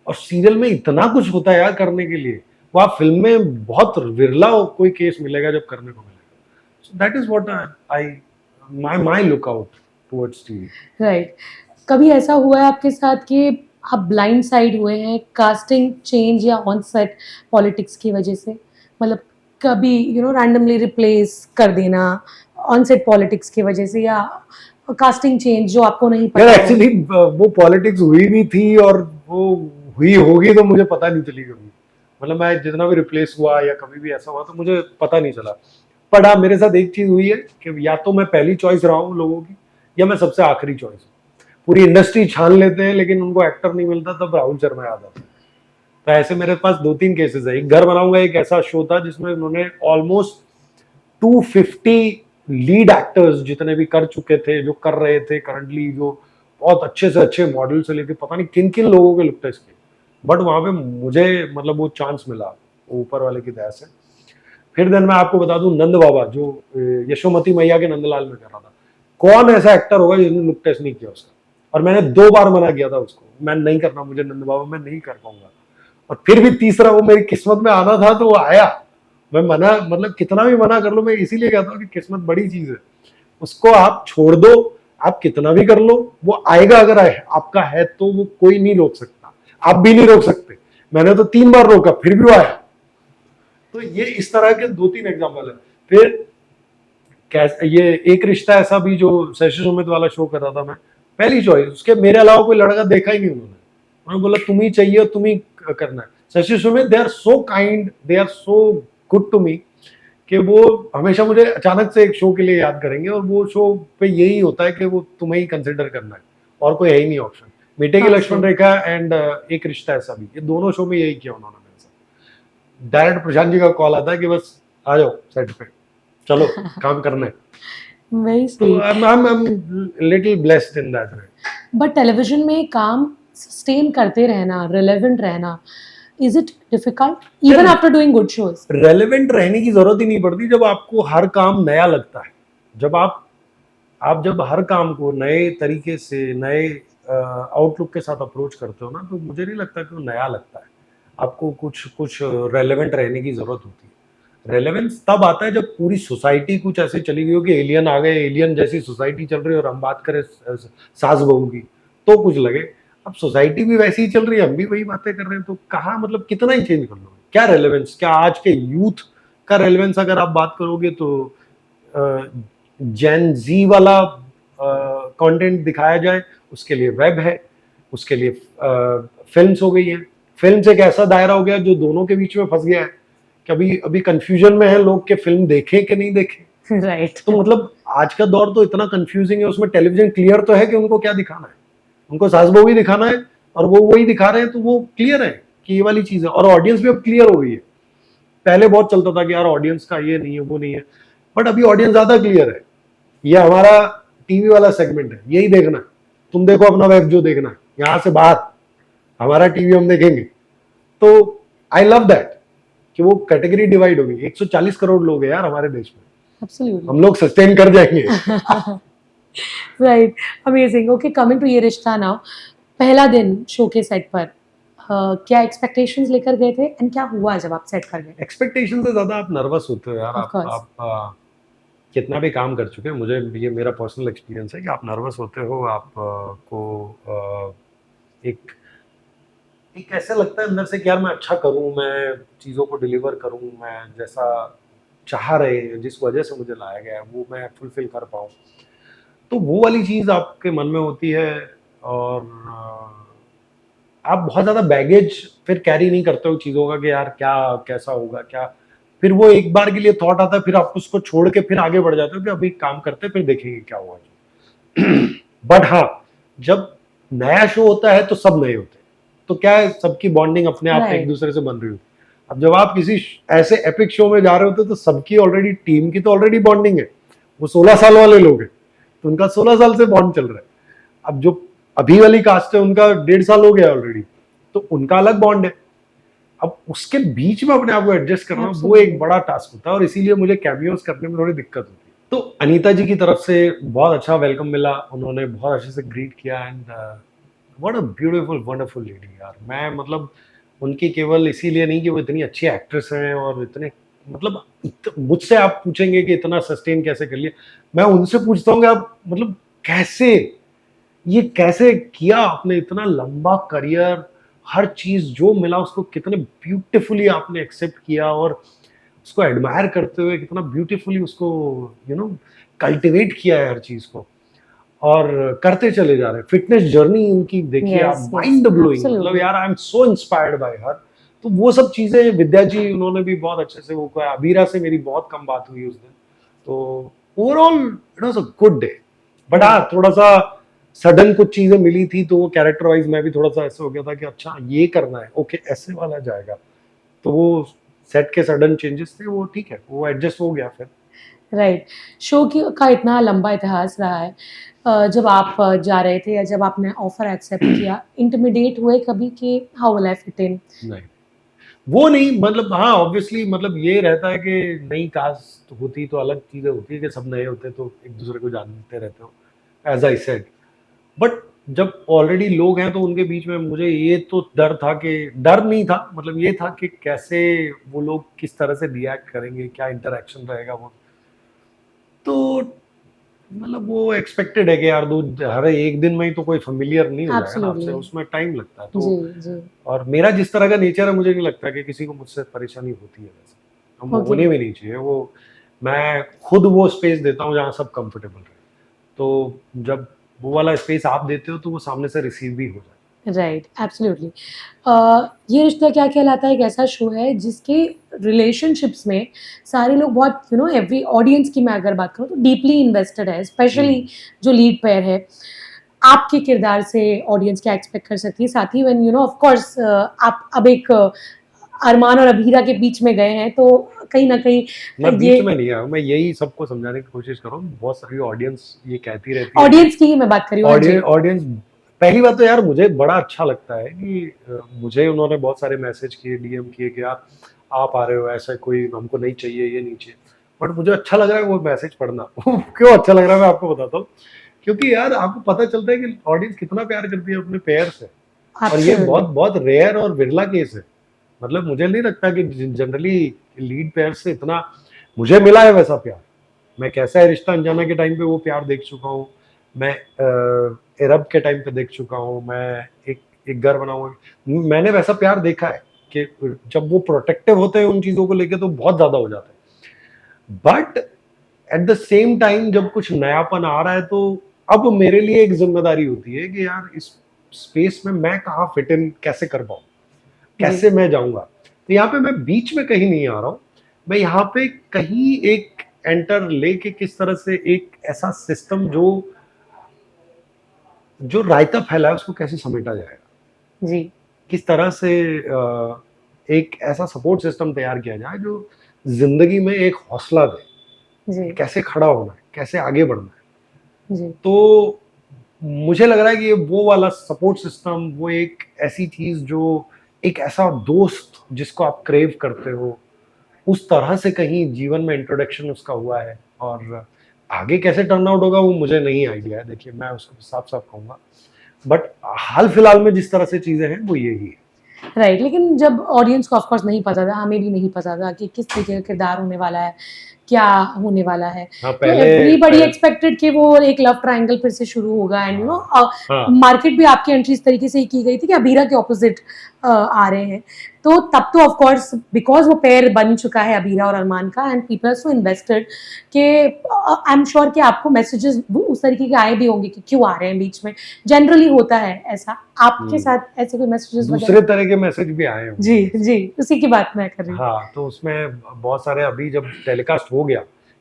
और सीरियल में इतना कुछ होता है यार करने के लिए, वो आप फिल्म में बहुत विरला कोई केस मिलेगा जब करने को मिलेगा। So that is what I my look out towards TV. Right. कभी ऐसा हुआ है आपके साथ कि आप ब्लाइंड साइड हुए हैं कास्टिंग चेंज या ऑन सेट पॉलिटिक्स की वजह से? मतलब कभी रैंडमली रिप्लेस कर देना ऑन सेट पॉलिटिक्स की वजह से, या कास्टिंग चेंज जो आपको नहीं यार पता एक्चुअली वो पॉलिटिक्स हुई भी थी और वो हुई होगी तो मुझे पता नहीं चली कभी, मतलब मैं जितना भी रिप्लेस हुआ या कभी भी ऐसा हुआ तो मुझे पता नहीं चला। पर हाँ, मेरे साथ एक चीज हुई है कि या तो मैं पहली चॉइस रहा हूँ लोगों की, या मैं सबसे आखिरी चॉइस हूँ। पूरी इंडस्ट्री छान लेते हैं लेकिन उनको एक्टर नहीं मिलता, तब राहुल शर्मा याद आता है। तो ऐसे मेरे पास 2-3 केसेस है। एक घर बनाऊंगा एक ऐसा शो था जिसमें उन्होंने ऑलमोस्ट 250 लीड एक्टर्स जितने भी कर चुके थे, जो कर रहे थे करंटली, जो बहुत अच्छे से अच्छे मॉडल से लेके पता नहीं किन किन लोगों के लुक टेस्ट किए, बट वहां पे मुझे मतलब वो चांस मिला ऊपर वाले की दया से। फिर देन मैं आपको बता दूं, नंद बाबा जो यशोमती मैया के नंदलाल में कर रहा था, कौन ऐसा एक्टर होगा जिसने लुक टेस्ट नहीं किया उसका, और मैंने 2 बार मना किया था उसको, मैं नहीं करना, मुझे नंद बाबा मैं नहीं कर पाऊंगा। और फिर भी तीसरा वो मेरी किस्मत में आना था तो वो आया, मैं मना मतलब कितना भी मना कर लो, मैं इसीलिए कहता हूँ कि किस्मत बड़ी चीज है, उसको आप छोड़ दो, आप कितना भी कर लो वो आएगा, अगर आपका है तो वो कोई नहीं रोक सकता, आप भी नहीं रोक सकते। मैंने तो 3 बार रोका फिर भी वो आया। तो ये इस तरह के 2-3 एग्जाम्पल है। फिर ये एक रिश्ता ऐसा भी जो शशि सुमित वाला शो कर रहा था मैं, पहली चॉइस उसके मेरे अलावा कोई लड़का देखा ही नहीं उन्होंने बोला तुम ही चाहिए और तुम ही करना है। Shashi Sumit they are so kind, they are so good to me कि वो हमेशा मुझे अचानक से एक शो के लिए याद करेंगे, और वो शो पे यही होता है कि वो तुम्हें ही कंसिडर करना है और कोई है ही नहीं ऑप्शन। मिटेगी लक्ष्मण रेखा एंड एक रिश्ता ऐसा भी, ये दोनों शो में यही किया उन्होंने मेरे साथ। डायरेक्ट प्रशांत जी का कॉल आता है कि बस आ जाओ सेट पे, चलो काम करना है। Very So sweet. I'm little blessed in that way. But television में काम सस्टेन करते रहना, रिलेवेंट रहना, is it difficult even after doing good shows? Relevant रहने की जरूरत ही नहीं पड़ती जब आपको हर काम नया लगता है। जब आप जब हर काम को नए तरीके से, नए आउटलुक के साथ अप्रोच करते हो ना, तो मुझे नहीं लगता कि वो नया लगता है। आपको कुछ रेलेवेंट रहने की जरूरत होती है। रेलेवेंस तब आता है जब पूरी सोसाइटी कुछ ऐसे चली गई हो कि एलियन आ गए, एलियन जैसी सोसाइटी चल रही है और हम बात करें सास बहू की तो कुछ लगे। अब सोसाइटी भी वैसी ही चल रही है, हम भी वही बातें कर रहे हैं, तो कहाँ मतलब कितना ही चेंज कर लो, क्या रेलेवेंस, क्या आज के यूथ का रेलेवेंस अगर आप बात करोगे तो जेन जी वाला कंटेंट दिखाया जाए उसके लिए वेब है, उसके लिए फिल्म्स हो गई हैं। फिल्म एक ऐसा दायरा हो गया जो दोनों के बीच में फंस गया है कि अभी कंफ्यूजन में है लोग कि फिल्म देखें कि नहीं देखें। राइट। तो मतलब आज का दौर तो इतना कंफ्यूजिंग है, उसमें टेलीविजन क्लियर तो है कि उनको क्या दिखाना है, उनको सास बहू ही दिखाना है और वो वही दिखा रहे हैं, तो वो क्लियर है कि ये वाली चीज है। और ऑडियंस भी अब क्लियर हो गई है। पहले बहुत चलता था कि यार ऑडियंस का ये नहीं है वो नहीं है, बट अभी ऑडियंस ज्यादा क्लियर है। ये हमारा टीवी वाला सेगमेंट है, यही देखना है, तुम देखो अपना वेब जो देखना है, यहाँ से बाहर हमारा टीवी हम देखेंगे। तो आई लव दैट कि वो कैटेगरी डिवाइड हो गई। 140 करोड़ लोग हैं यार हमारे देश में, एब्सोल्युटली। हम लोग सस्टेन कर जाएंगे। Right, amazing. Okay, coming to Yeh Rishta now, पहला दिन शो के सेट पर क्या एक्सपेक्टेशंस लेकर गए थे एंड क्या हुआ जब आप सेट पर गए? एक्सपेक्टेशन से ज्यादा आप नर्वस होते हो यार। Of course. आप कितना भी काम कर चुके हैं, मुझे ये मेरा पर्सनल एक्सपीरियंस है कि आप नर्वस होते हो। आप को एक एक ऐसे लगता है अंदर से कि यार मैं अच्छा करूं, मैं चीज़ों को डिलीवर करूं, मैं जैसा चाह रहे हैं, जिस वजह से मुझे लाया गया है वो मैं फुलफिल कर पाऊं। तो वो वाली चीज़ आपके मन में होती है। और आप बहुत ज़्यादा बैगेज फिर कैरी नहीं करते हो चीज़ों का कि यार क्या कैसा होगा क्या। फिर वो एक बार के लिए थॉट आता है, फिर आप उसको छोड़ के फिर आगे बढ़ जाते हो कि अभी काम करते हैं फिर देखेंगे क्या हुआ। बट हाँ, जब नया शो होता है तो सब नए होते हैं, तो क्या है, सबकी बॉन्डिंग अपने आप Right. एक दूसरे से बन रही होती है। अब जब आप किसी ऐसे एपिक शो में जा रहे होते तो सबकी ऑलरेडी टीम की तो ऑलरेडी बॉन्डिंग है। वो 16 साल वाले लोग हैं तो उनका 16 साल से बॉन्ड चल रहा है। अब जो अभी वाली कास्ट है उनका 1.5 साल हो गया ऑलरेडी, तो उनका अलग बॉन्ड है। अब उसके बीच में अपने आप को एडजस्ट करना वो एक बड़ा टास्क होता है, और इसीलिए मुझे कैमियोस करने में थोड़ी दिक्कत होती है। तो अनीता जी की तरफ से बहुत अच्छा वेलकम मिला, उन्होंने बहुत अच्छे से ग्रीट किया and what a beautiful wonderful lady यार। मैं मतलब उनकी केवल इसीलिए नहीं कि वो इतनी अच्छी एक्ट्रेस हैं और इतने मतलब मुझसे आप पूछेंगे कि इतना सस्टेन कैसे कर लिया, मैं उनसे पूछता हूँ कि आप मतलब कैसे किया आपने इतना लंबा करियर, हर चीज जो मिला उसको कितने ब्यूटीफुली आपने एक्सेप्ट किया और उसको एडमायर करते हुए कितना ब्यूटीफुली उसको कल्टिवेट किया है हर चीज को, और करते चले जा रहे हैं। फिटनेस जर्नी उनकी देखिए Yes, आप, yes, माइंड ब्लोइंग। absolutely. मतलब यार I am so inspired by हर। तो वो सब चीजें विद्या जी उन्होंने भी बहुत अच्छे से वो किया। अबीरा से मेरी बहुत कम बात हुई उस दिन। तो overall it was a good day. But हाँ, थोड़ा सा सडन कुछ चीजें मिली थी तो वो कैरेक्टर वाइज मैं भी थोड़ा सा ऐसे हो गया था कि अच्छा ये करना है, ओके ऐसे वाला जाएगा। तो वो सेट के सडन चेंजेस थे, वो ठीक है, वो एडजस्ट हो गया फिर। राइट, शो की का इतना लंबा इतिहास रहा है। जब आप जा रहे थे या जब आपने ऑफर एक्सेप्ट किया, इंटिमिडेट हुए कभी कि how will I fit in? नहीं, वो नहीं, मतलब हाँ ऑब्वियसली, मतलब ये रहता है कि नई कास्ट होती तो अलग चीजें होती है कि सब नए होते तो एक दूसरे को जानते रहते हो, एज आई सेड। बट जब ऑलरेडी लोग हैं तो उनके बीच में मुझे ये तो डर था कि, डर नहीं था, मतलब ये था कि कैसे वो लोग किस तरह से रिएक्ट करेंगे, क्या इंटरेक्शन रहेगा वो। तो मतलब वो एक्सपेक्टेड है कि यार दो हर एक दिन में ही तो कोई familiar नहीं हो जाएगा ना आपसे, एब्सोल्युटली। उसमें टाइम लगता है। जी, तो जी। और मेरा जिस तरह का नेचर है, मुझे नहीं लगता कि किसी को मुझसे परेशानी होती है वैसे, हम ओके। होने भी नहीं चाहिए वो। मैं खुद वो स्पेस देता हूँ जहाँ सब कंफर्टेबल रहे, तो जब वो वाला स्पेस आप देते हो तो वो सामने से रिसीव भी हो जाए। Right, absolutely. ये रिश्ता क्या कहलाता है एक ऐसा शो है जिसके रिलेशनशिप्स में सारे लोग बहुत एवरी ऑडियंस की मैं अगर बात करूँ तो डीपली इन्वेस्टेड है, स्पेशली जो लीड पेयर है। आपके किरदार से ऑडियंस क्या एक्सपेक्ट कर सकती है? साथ ही व्हेन ऑफ कोर्स आप अब एक अरमान और अबीरा के बीच में गए हैं तो कहीं न कहीं मैं ये बीच में नहीं आया, मैं यही सबको समझाने की कोशिश कर रहा हूँ। बहुत सारी ऑडियंस ये कहती रहती है कि ऑडियंस की ही मैं बात कर रही हूँ। हाँ जी। ऑडियंस, पहली बात तो यार मुझे बड़ा अच्छा लगता है कि मुझे उन्होंने बहुत सारे मैसेज किए, डीएम किए कि यार आप आ रहे हो, ऐसा कोई हमको नहीं चाहिए, ये नहीं चाहिए। बट मुझे अच्छा लग रहा है वो मैसेज पढ़ना। क्यों अच्छा लग रहा है मैं आपको बताता हूँ। क्योंकि यार आपको पता चलता है कि ऑडियंस कितना प्यार करती है अपने पेयर से, और ये बहुत एब्सोल्युटली। बहुत रेयर और विरला केस है। मतलब मुझे नहीं लगता कि जनरली लीड पेयर से इतना मुझे मिला है वैसा प्यार। मैं कैसा है रिश्ता अनजाना के टाइम पे वो प्यार देख चुका हूँ, मैं एरब के टाइम पे देख चुका हूँ, मैं एक एक घर बना हुआ, मैंने वैसा प्यार देखा है कि जब वो प्रोटेक्टिव होते हैं उन चीजों को लेके तो बहुत ज्यादा हो जाता है। But at the same time जब कुछ नयापन आ रहा है तो अब मेरे लिए एक जिम्मेदारी होती है कि यार इस स्पेस में मैं कहाँ फिट इन कैसे कर पाऊँ, कैसे जी, मैं जाऊंगा। तो यहाँ पे मैं बीच में कहीं नहीं आ रहा हूँ, मैं यहाँ पे कहीं एक एंटर लेके किस तरह से एक ऐसा सिस्टम जो जो रायता फैला है उसको कैसे समेटा जाएगा, जी, किस तरह से एक ऐसा सपोर्ट सिस्टम तैयार किया जाए जो जिंदगी में एक हौसला दे जी, कि कैसे खड़ा होना है, कैसे आगे बढ़ना है। जी, तो मुझे लग रहा है कि ये वो वाला सपोर्ट सिस्टम, वो एक ऐसी चीज जो एक ऐसा दोस्त जिसको आप क्रेव करते हो, उस तरह से कहीं जीवन में इंट्रोडक्शन उसका हुआ है। और आगे कैसे टर्न आउट होगा वो मुझे नहीं आइडिया है, देखिए मैं उसको साफ साफ कहूंगा। बट हाल फिलहाल में जिस तरह से चीजें हैं वो यही है। राइट। लेकिन जब ऑडियंस को ऑफ कोर्स नहीं पता था, हमें भी नहीं पता था कि किस तरीके का किरदार होने वाला है, क्या होने वाला है। हाँ तो पहले एवरीबॉडी एक्सपेक्टेड कि वो एक लव ट्रायंगल फिर से शुरू होगा एंड हाँ मार्केट भी आपकी एंट्री इस तरीके से ही की गई थी कि अबीरा के ऑपोजिट आ रहे हैं। तो तब तो ऑफ कोर्स बिकॉज वो पेयर बन चुका है अबीरा और अरमान का and people are so invested कि आई एम श्योर कि आपको मैसेजेस उस तरीके के आए भी होंगे कि क्यों आ रहे हैं बीच में। जनरली होता है ऐसा। आपके साथ ऐसे कोई मैसेजेस दूसरे तरह के मैसेज भी आए हैं जी, मुझे। जी, उसी की बात मैं कर रही हूँ। हाँ तो उसमें बहुत सारे, अभी जब टेलीकास्ट हो गया,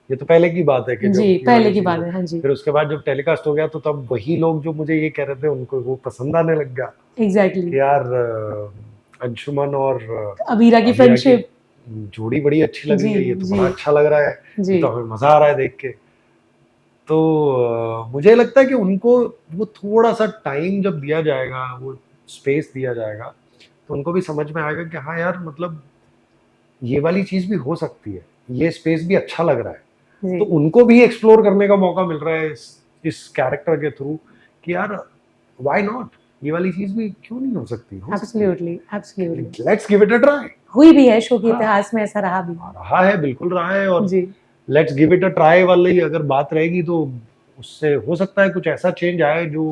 ये तो पहले की बात है कि जी, जब ये पहले वाली की चीज बात हो, है, हाँ जी। फिर उसके बाद जब टेलीकास्ट हो गया तो तब वही लोग जो मुझे ये कह रहे थे उनको वो पसंद आने लग गया एग्ज़ैक्टली। कि यार अंशुमन और अबीरा की अबिया की फ्रेंडशिप। जोड़ी बड़ी अच्छी लग रही जी, है, ये तो जी, बड़ा अच्छा लग रहा है, ये जी, तो हमें मजा आ रहा है देख के। तो मुझे लगता है कि उनको वो थोड़ा सा टाइम जब दिया जाएगा, वो स्पेस दिया जाएगा, तो उनको भी समझ में आएगा कि हाँ यार मतलब ये वाली चीज भी हो सकती है, ये स्पेस भी अच्छा लग रहा है। तो जी। उनको भी एक्सप्लोर करने का मौका मिल रहा है इस कैरेक्टर के थ्रू कि यार व्हाई नॉट, ये वाली चीज भी क्यों नहीं हो सकती, हो सकती एब्सोल्युटली, एब्सोल्युटली। है, let's give it a try. हुई भी है, शो के हाँ इतिहास में ऐसा रहा भी है। रहा है, बिल्कुल रहा है। और जी, let's give it a try वाली अगर बात रहेगी तो उससे हो सकता है कुछ ऐसा चेंज आए जो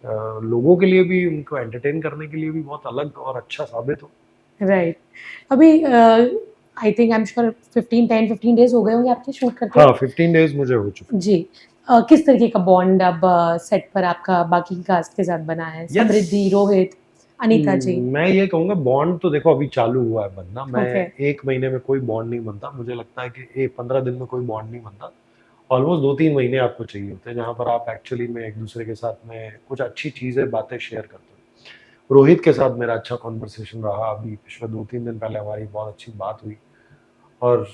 लोगों के लिए भी, उनको एंटरटेन करने के लिए भी बहुत अलग और अच्छा साबित हो। राइट। अभी I think I am sure 10-15 days हो गए होंगे आपके शूट करते हाँ हुए? 15 डेज मुझे हो चुके। जी। किस तरीके का बॉन्ड अब सेट पर आपका बाकी कास्ट के साथ बना है? यस, समृद्धि, रोहित, अनीता जी? मैं ये कहूँगा बॉन्ड तो देखो अभी चालू हुआ है बनना। मैं ओके, 1 महीने में कोई बॉन्ड नहीं बनता, मुझे लगता है कि 15 दिन में कोई बॉन्ड नहीं बनता। ऑलमोस्ट 2-3 महीने आपको चाहिए होते हैं जहाँ पर आप एक्चुअली में एक दूसरे के साथ में कुछ अच्छी चीज़ें, बातें शेयर करते हो। रोहित के साथ मेरा अच्छा कॉन्वर्सेशन रहा, अभी पिछले 2-3 दिन पहले हमारी बहुत अच्छी बात हुई। और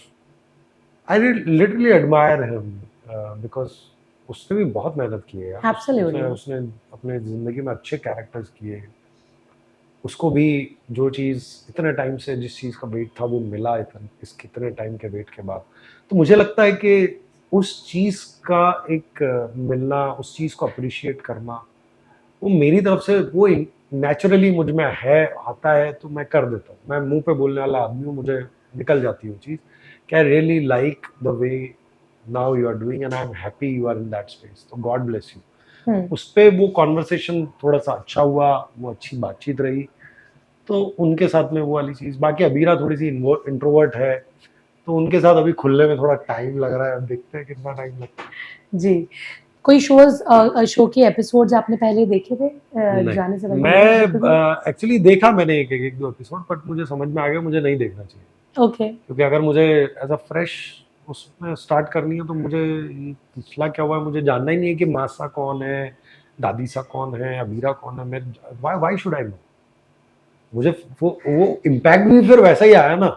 I literally admire him because उसने भी बहुत मेहनत की है यार। उसने एब्सोल्युटली। उसने अपने ज़िंदगी में अच्छे कैरेक्टर्स किए, उसको भी जो चीज़ इतने टाइम से, जिस चीज़ का वेट था वो मिला इतने इस कितने टाइम के वेट के बाद। तो मुझे लगता है कि उस चीज़ का एक मिलना, उस चीज़ को अप्रिशिएट करना, वो मेरी तरफ से वो नेचुरली मुझ में है, आता है तो मैं कर देता हूँ। मैं मुंह पे बोलने वाला आदमी हूँ, मुझे निकल जाती है वो चीज़ कि I really like the way now you are doing and I am happy you are in that space, तो गॉड ब्लेस यू। हम्म, उस पे वो कॉन्वर्सेशन थोड़ा सा अच्छा हुआ, वो अच्छी बातचीत रही, तो उनके साथ में वो वाली चीज़। बाकी अबीरा थोड़ी सी इंट्रोवर्ट है, तो उनके साथ अभी खुलने में थोड़ा टाइम लग रहा है, अब देखते हैं कितना टाइम लगता है। जी। कोई शो के एपिसोड्स आपने पहले देखे थे जाने से नहीं, पहले? बिल्कुल भी? मैं एक्चुअली देखा मैंने एक दो एपिसोड, बट मुझे समझ में आ गया मुझे नहीं देखना चाहिए, ओके। क्योंकि अगर मुझे एज अ फ्रेश उसमें स्टार्ट करनी है तो मुझे ये पिछला क्या हुआ है मुझे जानना ही नहीं है कि मासा कौन है, दादीसा कौन है, अबीरा कौन है, मैं व्हाई शुड आई नो। मुझे वो इम्पैक्ट भी फिर वैसा ही आया ना,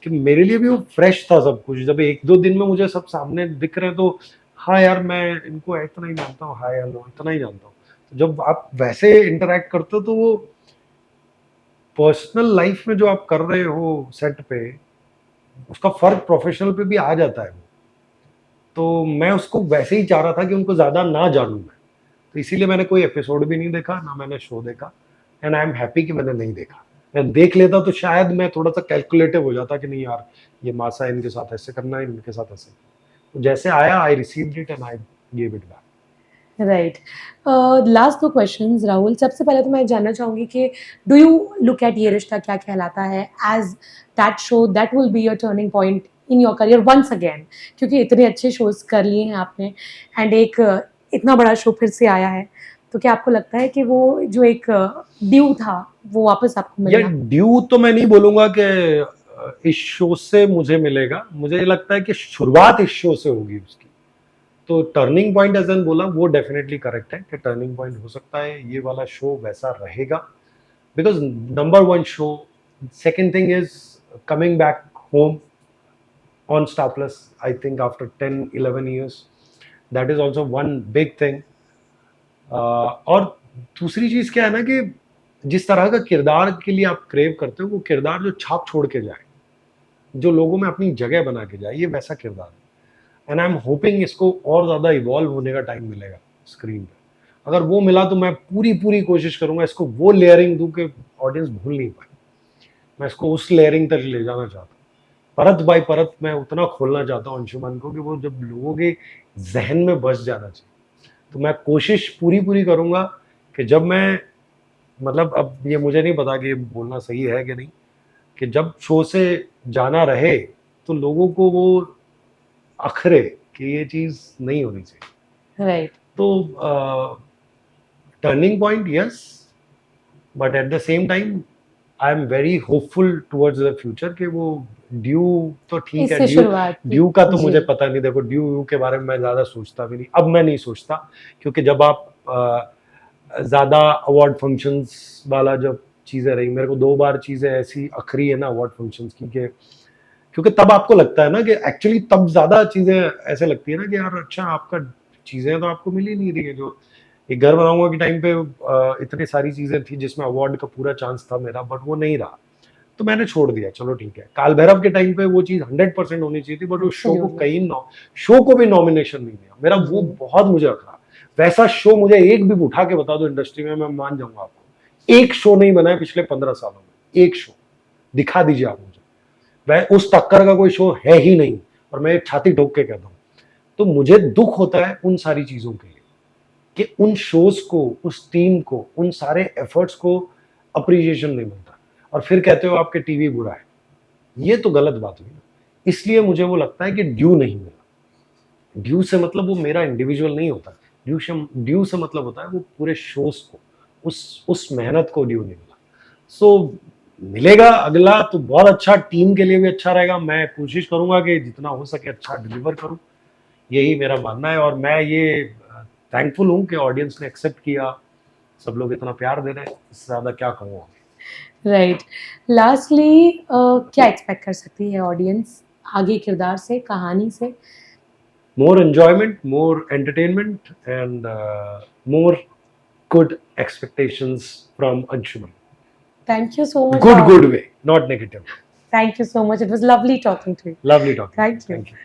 कि मेरे लिए भी वो फ्रेश था सब कुछ। जब एक दो दिन में मुझे सब सामने दिख रहे हैं तो हाँ यार मैं इनको इतना ही जानता हूँ, हाय हेलो इतना ही जानता हूँ। तो जब आप वैसे इंटरेक्ट करते हो तो वो पर्सनल लाइफ में जो आप कर रहे हो सेट पे, उसका फर्क प्रोफेशनल पे भी आ जाता है। तो मैं उसको वैसे ही चाह रहा था कि उनको ज्यादा ना जानूं मैं, तो इसीलिए मैंने कोई एपिसोड भी नहीं देखा, ना मैंने शो देखा, एंड आई एम हैप्पी कि मैंने नहीं देखा। मैं देख लेता तो शायद मैं थोड़ा सा कैलकुलेटिव हो जाता कि नहीं यार ये मासा इनके साथ ऐसे करना है, इनके साथ ऐसे। तो जैसे आया I received it and I give it back. Right. Last दो क्वेश्चंस राहुल। सबसे पहले तो मैं जानना चाहूँगी कि डू यू लुक एट ये Rishta Kya Kehlata Hai as that show that will be your turning point in your career once again, क्योंकि इतने अच्छे शोज कर लिए हैं आपने एंड एक इतना बड़ा शो फिर से आया है, तो क्या आपको लगता है कि वो जो एक ड्यू था वो वापस आपको या मिलेगा? ड्यू तो मैं नहीं बोलूंगा कि इस शो से मुझे मिलेगा, मुझे ये लगता है कि शुरुआत इस शो से होगी उसकी। तो टर्निंग पॉइंट एज एन बोला वो डेफिनेटली करेक्ट है कि टर्निंग पॉइंट हो सकता है ये वाला शो वैसा रहेगा, because number one show. Second thing is coming back home on Star Plus, I think after 10-11 years, that is also one big thing. और दूसरी चीज क्या है ना कि जिस तरह का किरदार के लिए आप क्रेव करते हो, वो किरदार जो छाप छोड़ के जाए, जो लोगों में अपनी जगह बना के जाए, ये वैसा किरदार है। एंड आई एम होपिंग इसको और ज्यादा इवॉल्व होने का टाइम मिलेगा स्क्रीन पे। अगर वो मिला तो मैं पूरी पूरी कोशिश करूंगा इसको वो लेयरिंग दूं कि ऑडियंस भूल नहीं पाए। मैं इसको उस लेयरिंग तक ले जाना चाहता हूँ, परत बाय परत मैं उतना खोलना चाहता हूँ अंशुमान को कि वो जब लोगों के जहन में बस जाना चाहिए। तो मैं कोशिश पूरी पूरी करूंगा कि जब मैं, मतलब अब ये मुझे नहीं पता कि ये बोलना सही है कि नहीं, कि जब शो से जाना रहे तो लोगों को वो अखरे कि ये चीज नहीं होनी चाहिए। राइट। तो turning point yes, but at the same time I am very hopeful towards the future कि वो ड्यू तो ठीक है, इससे शुरुआत की। ड्यू का तो जी। मुझे पता नहीं। देखो ड्यू के बारे में मैं ज्यादा सोचता भी नहीं, अब मैं नहीं सोचता, क्योंकि जब आप ज्यादा अवार्ड फंक्शंस वाला जब चीजें रही, मेरे को 2 बार चीजें ऐसी अखरी है ना अवार्ड फंक्शंस की कि, क्योंकि तब आपको लगता है ना कि एक्चुअली तब ज्यादा चीजें ऐसे लगती है ना कि यार अच्छा आपका चीजें तो आपको मिल ही नहीं रही है। जो एक घर बनाऊंगा के टाइम पे इतनी सारी चीजें थी जिसमें अवार्ड का पूरा चांस था मेरा, बट वो नहीं रहा, तो मैंने छोड़ दिया, चलो ठीक है। काल भैरव के टाइम पे वो चीज 100% होनी चाहिए थी, बट उस शो को शो को भी नॉमिनेशन नहीं मिला मेरा, वो बहुत मुझे अखरा। वैसा शो मुझे एक भी उठा के बता दो इंडस्ट्री में, मैं मान जाऊंगा आपको। एक शो नहीं बना है पिछले 15 सालों में, एक शो दिखा दीजिए आप मुझे, वह उस टक्कर का कोई शो है ही नहीं। और मैं छाती ठोक के कहता हूँ, तो मुझे दुख होता है उन सारी चीजों के लिए कि उन शोज को, उस टीम को, उन सारे एफर्ट्स को अप्रिसिएशन नहीं मिलता, और फिर कहते हो आपके टीवी बुरा है। ये तो गलत बात हुई ना। इसलिए मुझे वो लगता है कि ड्यू नहीं मिला। ड्यू से मतलब वो मेरा इंडिविजुअल नहीं होता, ड्यू से मतलब होता है वो पूरे शोज को, उस मेहनत को ड्यू नहीं मिला। सो मिलेगा अगला तो बहुत अच्छा, टीम के लिए भी अच्छा रहेगा। मैं कोशिश करूंगा कि जितना हो सके अच्छा डिलीवर करूं, यही मेरा मानना है। और मैं ये थैंकफुल हूं कि ऑडियंस ने एक्सेप्ट किया, सब लोग इतना प्यार दे रहे हैं, इससे ज्यादा क्या कहूँ। राइट। लास्टली क्या एक्सपेक्ट कर सकती है ऑडियंस आगे किरदार से, कहानी से? More enjoyment, more entertainment, and more good expectations from Anshuman. Thank you so much. Good, Rahul. good way, not negative. Thank you so much. It was lovely talking to you. Lovely talking. Thank you. Thank you.